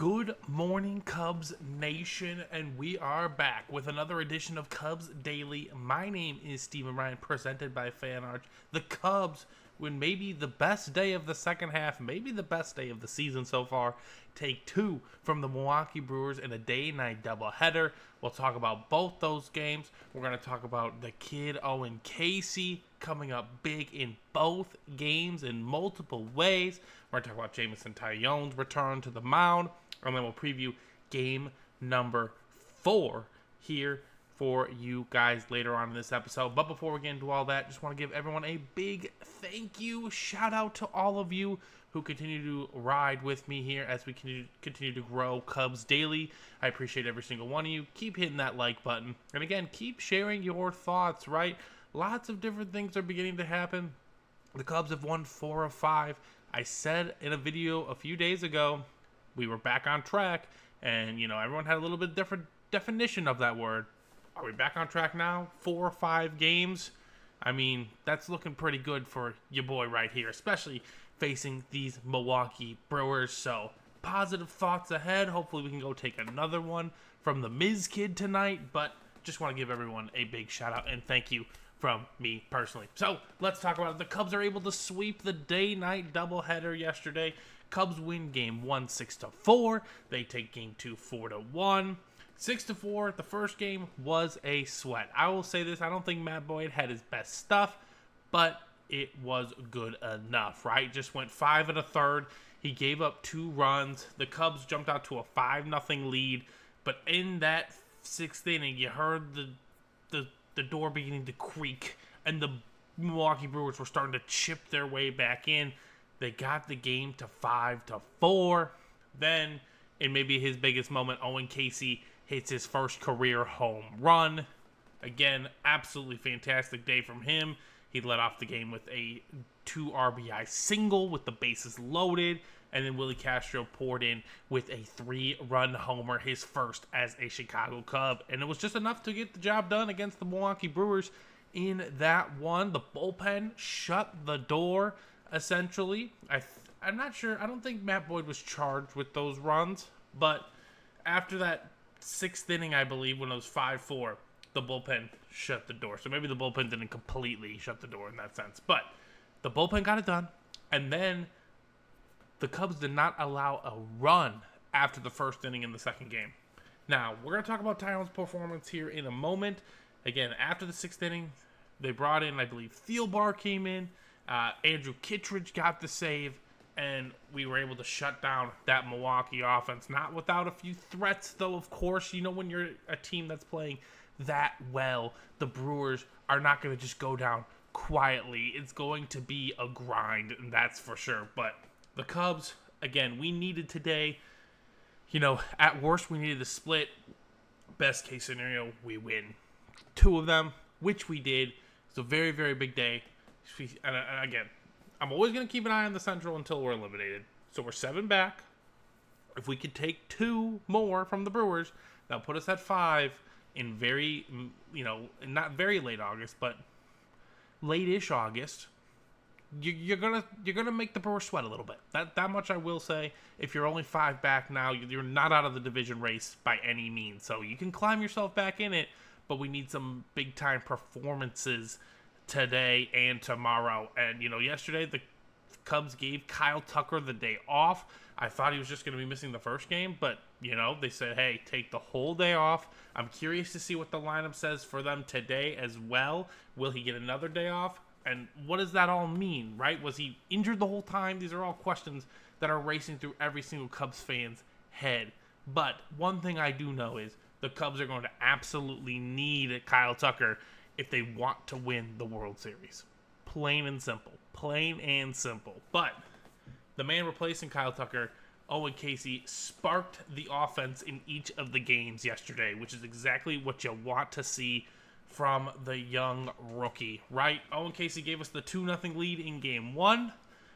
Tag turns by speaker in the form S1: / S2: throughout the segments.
S1: Good morning, Cubs Nation, and we are back with another edition of Cubs Daily. My name is Steven Ryan, presented by Fan Arch. The Cubs, when maybe the best day of the second half, maybe the best day of the season so far, take two from the Milwaukee Brewers in a day-night doubleheader. We'll talk about both those games. We're going to talk about the kid Owen Caissie coming up big in both games in multiple ways. We're going to talk about Jameson Taillon's return to the mound, and then we'll preview game number 4 here for you guys later on in this episode. But before we get into all that, just want to give everyone a big thank you. Shout out to all of you who continue to ride with me here as we continue to grow Cubs Daily. I appreciate every single one of you. Keep hitting that like button. And again, keep sharing your thoughts, right? Lots of different things are beginning to happen. The Cubs have won 4 of 5. I said in a video a few days ago, we were back on track. And, everyone had a little bit different definition of that word. Are we back on track now? 4 or 5 games? I mean, that's looking pretty good for your boy right here, especially facing these Milwaukee Brewers. So, positive thoughts ahead. Hopefully we can go take another one from the Miz Kid tonight. But just want to give everyone a big shout out and thank you from me personally. So, let's talk about it. The Cubs are able to sweep the day-night doubleheader yesterday. Cubs win game 1 6-4. They take game 2 4-1. 6-4, the first game was a sweat. I will say this, I don't think Matt Boyd had his best stuff, but it was good enough, right? Just went 5 1/3. He gave up 2 runs. The Cubs jumped out to a 5-0 lead, but in that 6th inning, you heard the door beginning to creak, and the Milwaukee Brewers were starting to chip their way back in. They got the game to 5-4. Then, in maybe his biggest moment, Owen Caissie hits his first career home run. Again, absolutely fantastic day from him. He led off the game with a 2 RBI single with the bases loaded. And then Willie Castro poured in with a 3-run homer, his first as a Chicago Cub. And it was just enough to get the job done against the Milwaukee Brewers in that one. The bullpen shut the door, essentially. I'm not sure. I don't think Matt Boyd was charged with those runs. But after that 6th inning, I believe, when it was 5-4, the bullpen shut the door. So maybe the bullpen didn't completely shut the door in that sense. But the bullpen got it done. And then the Cubs did not allow a run after the 1st inning in the 2nd game. Now, we're going to talk about Taillon's performance here in a moment. Again, after the 6th inning, they brought in, I believe, Thielbar came in. Andrew Kittredge got the save. And we were able to shut down that Milwaukee offense. Not without a few threats, though, of course. When you're a team that's playing that well, the Brewers are not going to just go down quietly. It's going to be a grind, and that's for sure. But the Cubs, again, we needed today, at worst, we needed a split. Best case scenario, we win 2 of them, which we did. It's a very, very big day. And again, I'm always going to keep an eye on the Central until we're eliminated. So we're 7 back. If we could take 2 more from the Brewers, that'll put us at 5 in very, not very late August, but late-ish August. You're gonna make the Brewers sweat a little bit. That much I will say. If you're only 5 back now, you're not out of the division race by any means. So you can climb yourself back in it, but we need some big-time performances today and tomorrow. And, yesterday the Cubs gave Kyle Tucker the day off. I thought he was just going to be missing the first game, but, they said, hey, take the whole day off. I'm curious to see what the lineup says for them today as well. Will he get another day off? And what does that all mean, right? Was he injured the whole time? These are all questions that are racing through every single Cubs fan's head. But one thing I do know is the Cubs are going to absolutely need Kyle Tucker if they want to win the World Series. Plain and simple. Plain and simple. But the man replacing Kyle Tucker, Owen Caissie, sparked the offense in each of the games yesterday, which is exactly what you want to see from the young rookie, right? Owen Caissie gave us the 2-0 lead in game 1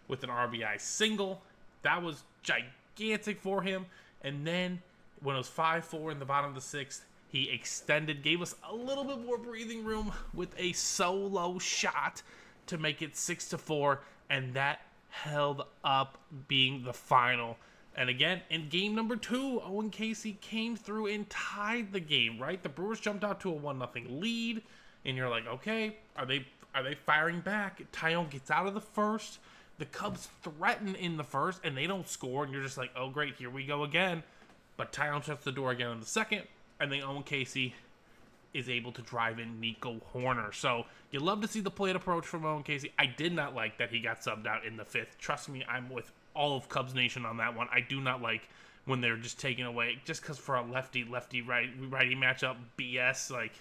S1: with an RBI single. That was gigantic for him. And then when it was 5-4 in the bottom of the 6th, he extended, gave us a little bit more breathing room with a solo shot to make it 6-4, and that held up being the final And again, in game number 2, Owen Caissie came through and tied the game, right? The Brewers jumped out to a 1-0 lead, and you're like, okay, are they firing back? Taillon gets out of the first. The Cubs threaten in the first, and they don't score, and you're just like, oh, great, here we go again. But Taillon shuts the door again in the second, and then Owen Caissie is able to drive in Nico Hoerner. So you love to see the plate approach from Owen Caissie. I did not like that he got subbed out in the 5th. Trust me, I'm with all of Cubs Nation on that one. I do not like when they're just taking away, just because for a righty matchup, BS. Like,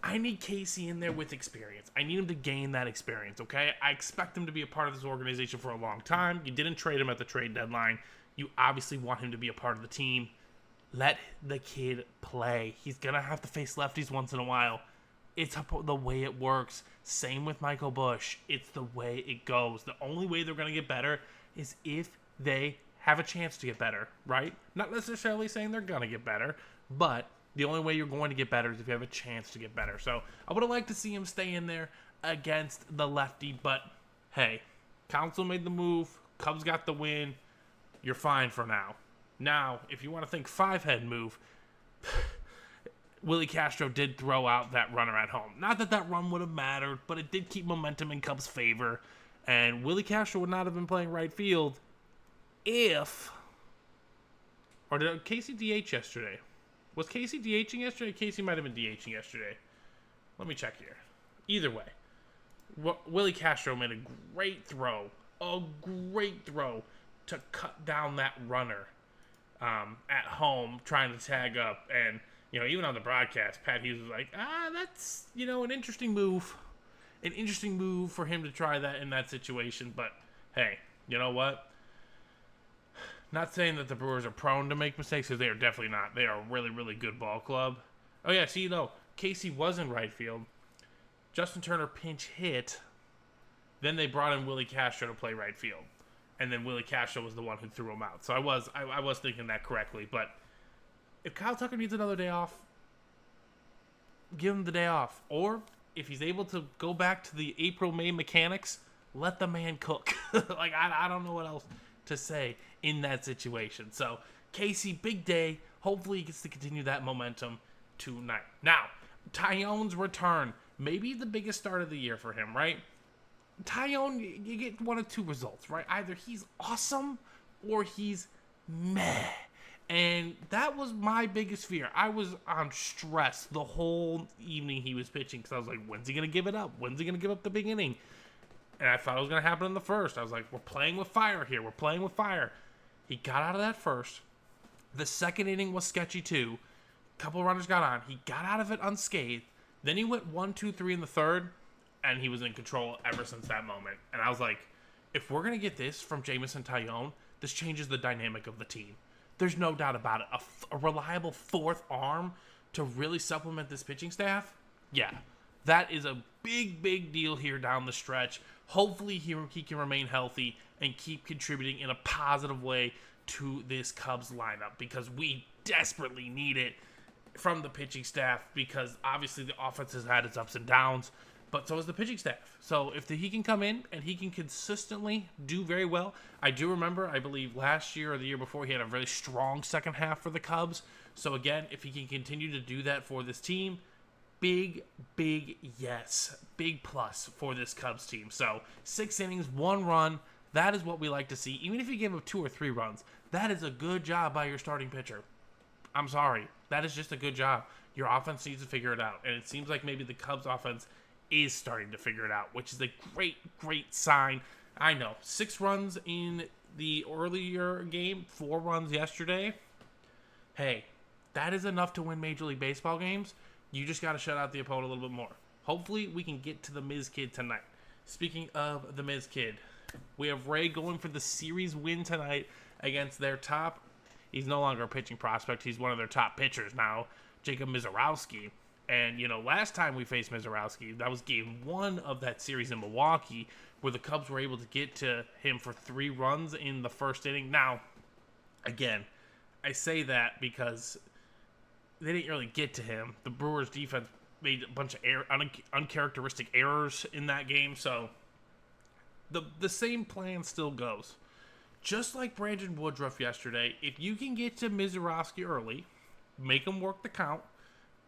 S1: I need Caissie in there with experience. I need him to gain that experience, okay? I expect him to be a part of this organization for a long time. You didn't trade him at the trade deadline. You obviously want him to be a part of the team. Let the kid play. He's going to have to face lefties once in a while. It's the way it works. Same with Michael Busch. It's the way it goes. The only way they're going to get better is if they have a chance to get better, right? Not necessarily saying they're going to get better, but the only way you're going to get better is if you have a chance to get better. So I would have liked to see him stay in there against the lefty, but hey, Counsell made the move. Cubs got the win. You're fine for now. Now, if you want to think 5-head move, Willie Castro did throw out that runner at home. Not that that run would have mattered, but it did keep momentum in Cubs' favor. And Willie Castro would not have been playing right field if... Or did Caissie DH yesterday? Was Caissie DHing yesterday? Caissie might have been DHing yesterday. Let me check here. Either way, Willie Castro made a great throw to cut down that runner at home trying to tag up. And, even on the broadcast, Pat Hughes was like, that's, an interesting move. An interesting move for him to try that in that situation. But, hey, you know what? Not saying that the Brewers are prone to make mistakes, because they are definitely not. They are a really, really good ball club. Oh, yeah, so Caissie was in right field. Justin Turner pinch hit. Then they brought in Willie Castro to play right field. And then Willie Castro was the one who threw him out. So I was thinking that correctly. But if Kyle Tucker needs another day off, give him the day off. Or if he's able to go back to the April-May mechanics, let the man cook. I don't know what else to say in that situation. So Caissie, big day. Hopefully he gets to continue that momentum tonight. Now, Taillon's return. Maybe the biggest start of the year for him, right? Taillon, you get one of two results, right? Either he's awesome or he's meh. And that was my biggest fear. I was on stress the whole evening he was pitching because I was like, when's he going to give it up? When's he going to give up the big inning? And I thought it was going to happen in the first. I was like, we're playing with fire here. We're playing with fire. He got out of that first. The second inning was sketchy too. A couple runners got on. He got out of it unscathed. Then he went 1, 2, 3 in the third. And he was in control ever since that moment. And I was like, if we're going to get this from Jameson Taillon, this changes the dynamic of the team. There's no doubt about it. A reliable fourth arm to really supplement this pitching staff? Yeah. That is a big, big deal here down the stretch. Hopefully he can remain healthy and keep contributing in a positive way to this Cubs lineup. Because we desperately need it from the pitching staff. Because obviously the offense has had its ups and downs. But so is the pitching staff. So if he can come in and he can consistently do very well. I do remember, I believe last year or the year before, he had a very strong second half for the Cubs. So again, if he can continue to do that for this team, big, big yes. Big plus for this Cubs team. So 6 innings, 1 run. That is what we like to see. Even if you give up 2 or 3 runs, that is a good job by your starting pitcher. I'm sorry. That is just a good job. Your offense needs to figure it out. And it seems like maybe the Cubs offense is starting to figure it out, which is a great, great sign. I know, 6 runs in the earlier game, 4 runs yesterday. Hey, that is enough to win Major League Baseball games. You just got to shut out the opponent a little bit more. Hopefully, we can get to the Miz Kid tonight. Speaking of the Miz Kid, we have Ray going for the series win tonight against their top. He's no longer a pitching prospect. He's one of their top pitchers now, Jacob Mizorowski. And, last time we faced Mizorowski, that was game 1 of that series in Milwaukee, where the Cubs were able to get to him for 3 runs in the first inning. Now, again, I say that because they didn't really get to him. The Brewers' defense made a bunch of uncharacteristic errors in that game, so the same plan still goes. just like Brandon Woodruff yesterday, if you can get to Mizorowski early, make him work the count,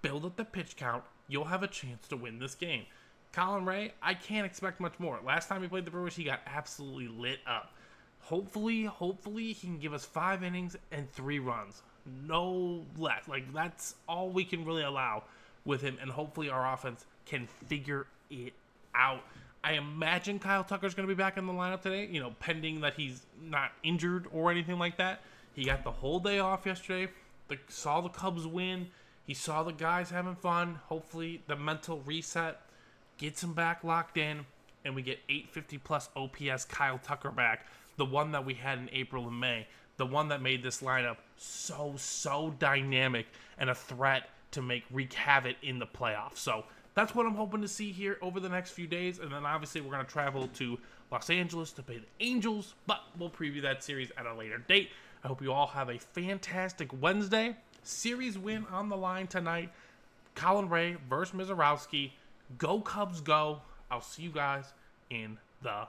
S1: build up the pitch count, you'll have a chance to win this game. Colin Ray, I can't expect much more. Last time he played the Brewers, he got absolutely lit up. Hopefully he can give us 5 innings and 3 runs. No less. Like, that's all we can really allow with him, and hopefully our offense can figure it out. I imagine Kyle Tucker's going to be back in the lineup today, pending that he's not injured or anything like that. He got the whole day off yesterday. Saw the Cubs win. He saw the guys having fun. Hopefully the mental reset gets him back locked in, and we get 850 plus OPS Kyle Tucker back, the one that we had in April and May, the one that made this lineup so dynamic and a threat to wreak havoc in the playoffs. So that's what I'm hoping to see here over the next few days, and then obviously we're going to travel to Los Angeles to play the Angels, but we'll preview that series at a later date. I hope you all have a fantastic Wednesday. Series win on the line tonight. Colin Ray versus Mizorowski. Go Cubs, go. I'll see you guys in the